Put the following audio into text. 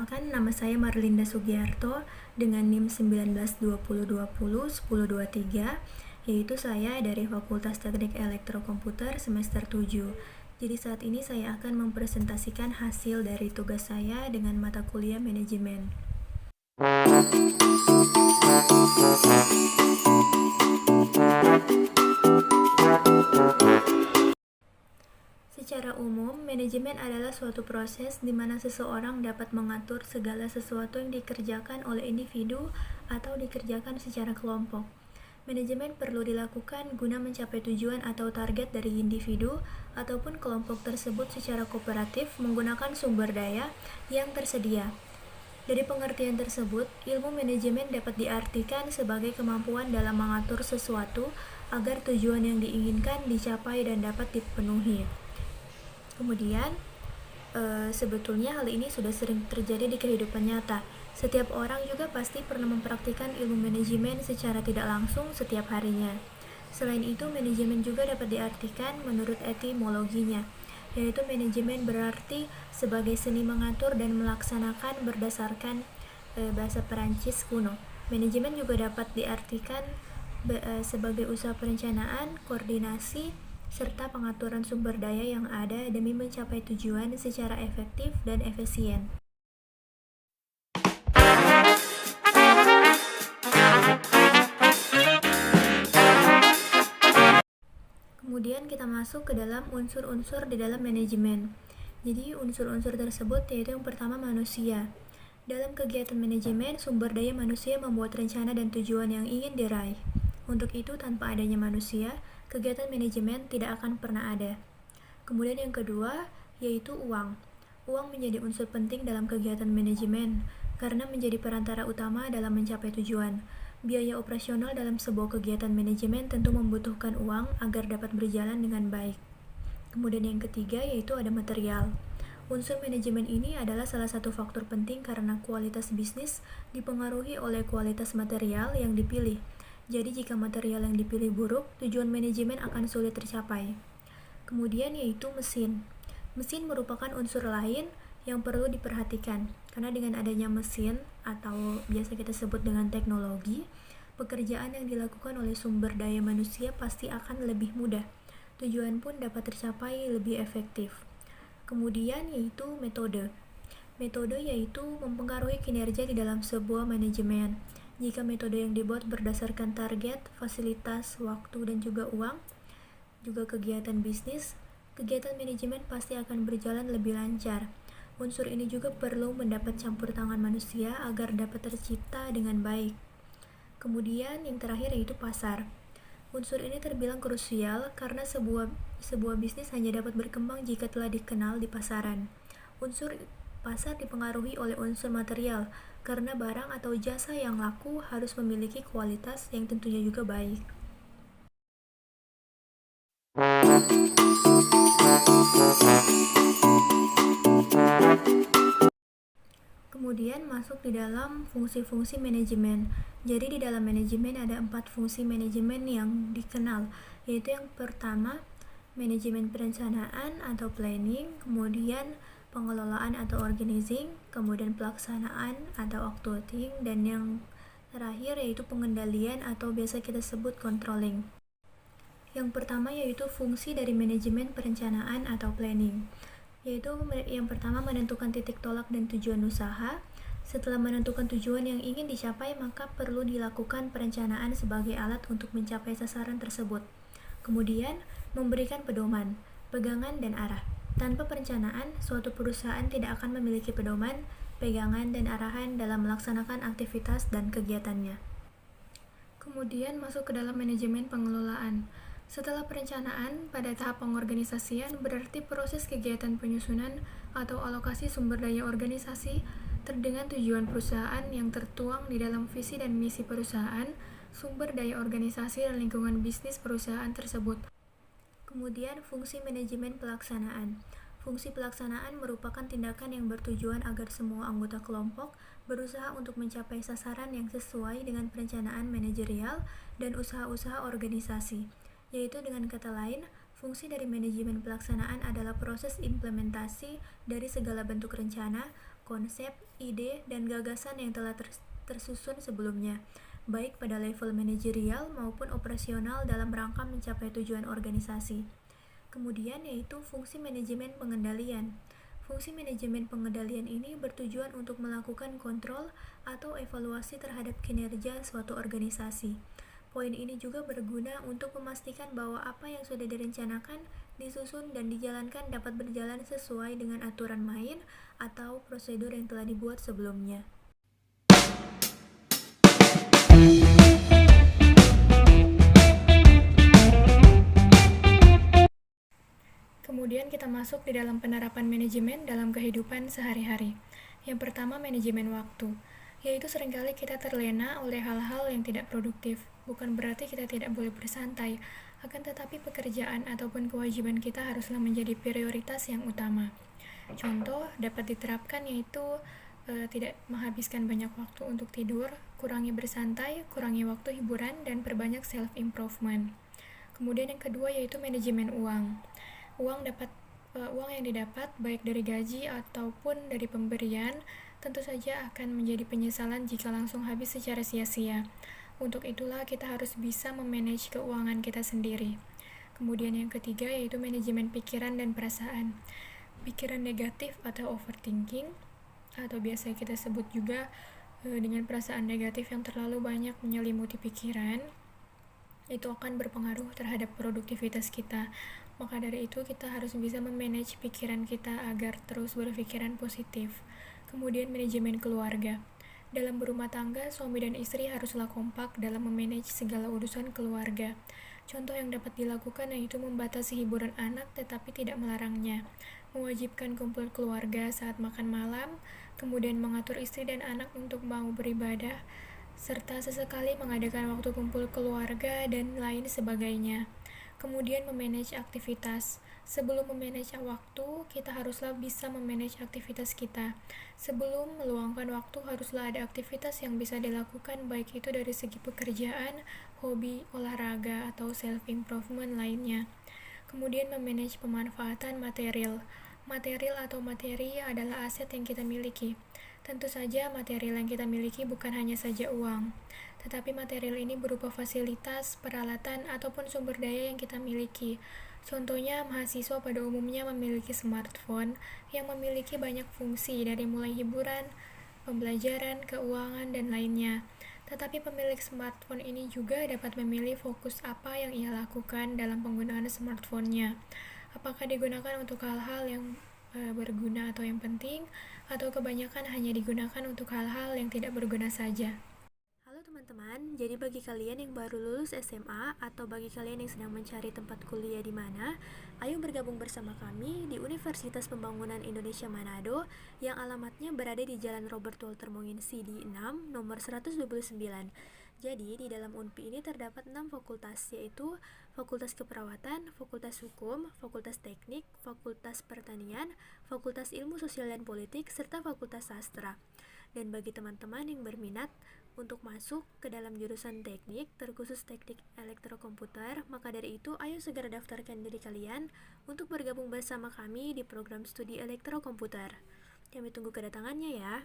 Perkenalkan, nama saya Marlinda Sugiarto dengan NIM 1920201023, yaitu saya dari Fakultas Teknik Elektrokomputer semester 7. Jadi saat ini saya akan mempresentasikan hasil dari tugas saya dengan mata kuliah manajemen. Secara umum, manajemen adalah suatu proses di mana seseorang dapat mengatur segala sesuatu yang dikerjakan oleh individu atau dikerjakan secara kelompok. Manajemen perlu dilakukan guna mencapai tujuan atau target dari individu ataupun kelompok tersebut secara kooperatif menggunakan sumber daya yang tersedia. Dari pengertian tersebut, ilmu manajemen dapat diartikan sebagai kemampuan dalam mengatur sesuatu agar tujuan yang diinginkan dicapai dan dapat dipenuhi. Kemudian, sebetulnya hal ini sudah sering terjadi di kehidupan nyata. Setiap orang juga pasti pernah mempraktikkan ilmu manajemen secara tidak langsung setiap harinya. Selain itu, manajemen juga dapat diartikan menurut etimologinya, yaitu manajemen berarti sebagai seni mengatur dan melaksanakan berdasarkan bahasa Perancis kuno. Manajemen juga dapat diartikan sebagai usaha perencanaan, koordinasi, serta pengaturan sumber daya yang ada demi mencapai tujuan secara efektif dan efisien. Kemudian kita masuk ke dalam unsur-unsur di dalam manajemen. Jadi unsur-unsur tersebut yaitu yang pertama manusia. Dalam kegiatan manajemen, sumber daya manusia membuat rencana dan tujuan yang ingin diraih. Untuk itu, tanpa adanya manusia, kegiatan manajemen tidak akan pernah ada. Kemudian yang kedua, yaitu uang. Uang menjadi unsur penting dalam kegiatan manajemen, karena menjadi perantara utama dalam mencapai tujuan. Biaya operasional dalam sebuah kegiatan manajemen tentu membutuhkan uang agar dapat berjalan dengan baik. Kemudian yang ketiga, yaitu ada material. Unsur manajemen ini adalah salah satu faktor penting karena kualitas bisnis dipengaruhi oleh kualitas material yang dipilih. Jadi jika material yang dipilih buruk, tujuan manajemen akan sulit tercapai. Kemudian yaitu mesin. Mesin merupakan unsur lain yang perlu diperhatikan, karena dengan adanya mesin atau biasa kita sebut dengan teknologi, pekerjaan yang dilakukan oleh sumber daya manusia pasti akan lebih mudah. Tujuan pun dapat tercapai lebih efektif. Kemudian yaitu metode. Metode yaitu mempengaruhi kinerja di dalam sebuah manajemen. Jika metode yang dibuat berdasarkan target, fasilitas, waktu, dan juga uang, juga kegiatan bisnis, kegiatan manajemen pasti akan berjalan lebih lancar. Unsur ini juga perlu mendapat campur tangan manusia agar dapat tercipta dengan baik. Kemudian yang terakhir yaitu pasar. Unsur ini terbilang krusial karena sebuah bisnis hanya dapat berkembang jika telah dikenal di pasaran. Unsur pasar dipengaruhi oleh unsur material, karena barang atau jasa yang laku harus memiliki kualitas yang tentunya juga baik. Kemudian masuk di dalam fungsi-fungsi manajemen. Jadi di dalam manajemen ada 4 fungsi manajemen yang dikenal, yaitu yang pertama manajemen perencanaan atau planning, kemudian pengelolaan atau organizing, kemudian pelaksanaan atau outsourcing, dan yang terakhir yaitu pengendalian atau biasa kita sebut controlling. Yang pertama yaitu fungsi dari manajemen perencanaan atau planning, yaitu yang pertama menentukan titik tolak dan tujuan usaha. Setelah menentukan tujuan yang ingin dicapai, maka perlu dilakukan perencanaan sebagai alat untuk mencapai sasaran tersebut. Kemudian, memberikan pedoman, pegangan, dan arah. Tanpa perencanaan, suatu perusahaan tidak akan memiliki pedoman, pegangan, dan arahan dalam melaksanakan aktivitas dan kegiatannya. Kemudian masuk ke dalam manajemen pengelolaan. Setelah perencanaan, pada tahap pengorganisasian berarti proses kegiatan penyusunan atau alokasi sumber daya organisasi dengan tujuan perusahaan yang tertuang di dalam visi dan misi perusahaan, sumber daya organisasi dan lingkungan bisnis perusahaan tersebut. Kemudian fungsi manajemen pelaksanaan. Fungsi pelaksanaan merupakan tindakan yang bertujuan agar semua anggota kelompok berusaha untuk mencapai sasaran yang sesuai dengan perencanaan manajerial dan usaha-usaha organisasi. Yaitu dengan kata lain, fungsi dari manajemen pelaksanaan adalah proses implementasi dari segala bentuk rencana, konsep, ide, dan gagasan yang telah tersusun sebelumnya, baik pada level manajerial maupun operasional dalam rangka mencapai tujuan organisasi. Kemudian yaitu fungsi manajemen pengendalian. Fungsi manajemen pengendalian ini bertujuan untuk melakukan kontrol atau evaluasi terhadap kinerja suatu organisasi. Poin ini juga berguna untuk memastikan bahwa apa yang sudah direncanakan, disusun, dan dijalankan dapat berjalan sesuai dengan aturan main atau prosedur yang telah dibuat sebelumnya. Kemudian kita masuk di dalam penerapan manajemen dalam kehidupan sehari-hari. Yang pertama, manajemen waktu, yaitu seringkali kita terlena oleh hal-hal yang tidak produktif. Bukan berarti kita tidak boleh bersantai, akan tetapi pekerjaan ataupun kewajiban kita haruslah menjadi prioritas yang utama. Contoh dapat diterapkan yaitu tidak menghabiskan banyak waktu untuk tidur, kurangi bersantai, kurangi waktu hiburan, dan perbanyak self-improvement. Kemudian yang kedua yaitu manajemen uang. Uang yang didapat baik dari gaji ataupun dari pemberian tentu saja akan menjadi penyesalan jika langsung habis secara sia-sia. Untuk itulah kita harus bisa memanage keuangan kita sendiri. Kemudian yang ketiga yaitu manajemen pikiran dan perasaan. Pikiran negatif atau overthinking, atau biasa kita sebut juga dengan perasaan negatif yang terlalu banyak menyelimuti pikiran, itu akan berpengaruh terhadap produktivitas kita. Maka dari itu kita harus bisa memanage pikiran kita agar terus berpikiran positif. Kemudian manajemen keluarga. Dalam berumah tangga, suami dan istri haruslah kompak dalam memanage segala urusan keluarga. Contoh yang dapat dilakukan yaitu membatasi hiburan anak tetapi tidak melarangnya, mewajibkan kumpul keluarga saat makan malam, kemudian mengatur istri dan anak untuk mau beribadah, serta sesekali mengadakan waktu kumpul keluarga dan lain sebagainya. Kemudian memanage aktivitas. Sebelum memanage waktu, kita haruslah bisa memanage aktivitas kita. Sebelum meluangkan waktu, haruslah ada aktivitas yang bisa dilakukan, baik itu dari segi pekerjaan, hobi, olahraga, atau self-improvement lainnya. Kemudian memanage pemanfaatan material. Material atau materi adalah aset yang kita miliki. Tentu saja material yang kita miliki bukan hanya saja uang, tetapi material ini berupa fasilitas, peralatan, ataupun sumber daya yang kita miliki. Contohnya, mahasiswa pada umumnya memiliki smartphone yang memiliki banyak fungsi dari mulai hiburan, pembelajaran, keuangan, dan lainnya. Tetapi pemilik smartphone ini juga dapat memilih fokus apa yang ia lakukan dalam penggunaan smartphone-nya. Apakah digunakan untuk hal-hal yang berguna atau yang penting, atau kebanyakan hanya digunakan untuk hal-hal yang tidak berguna saja. Halo teman-teman, jadi bagi kalian yang baru lulus SMA atau bagi kalian yang sedang mencari tempat kuliah di mana, ayo bergabung bersama kami di Universitas Pembangunan Indonesia Manado yang alamatnya berada di Jalan Robert Walter Monginsy di 6, nomor 129. Jadi, di dalam UNPI ini terdapat 6 fakultas, yaitu Fakultas Keperawatan, Fakultas Hukum, Fakultas Teknik, Fakultas Pertanian, Fakultas Ilmu Sosial dan Politik, serta Fakultas Sastra. Dan bagi teman-teman yang berminat untuk masuk ke dalam jurusan teknik, terkhusus teknik elektrokomputer, maka dari itu ayo segera daftarkan diri kalian untuk bergabung bersama kami di program studi elektrokomputer. Kami tunggu kedatangannya ya.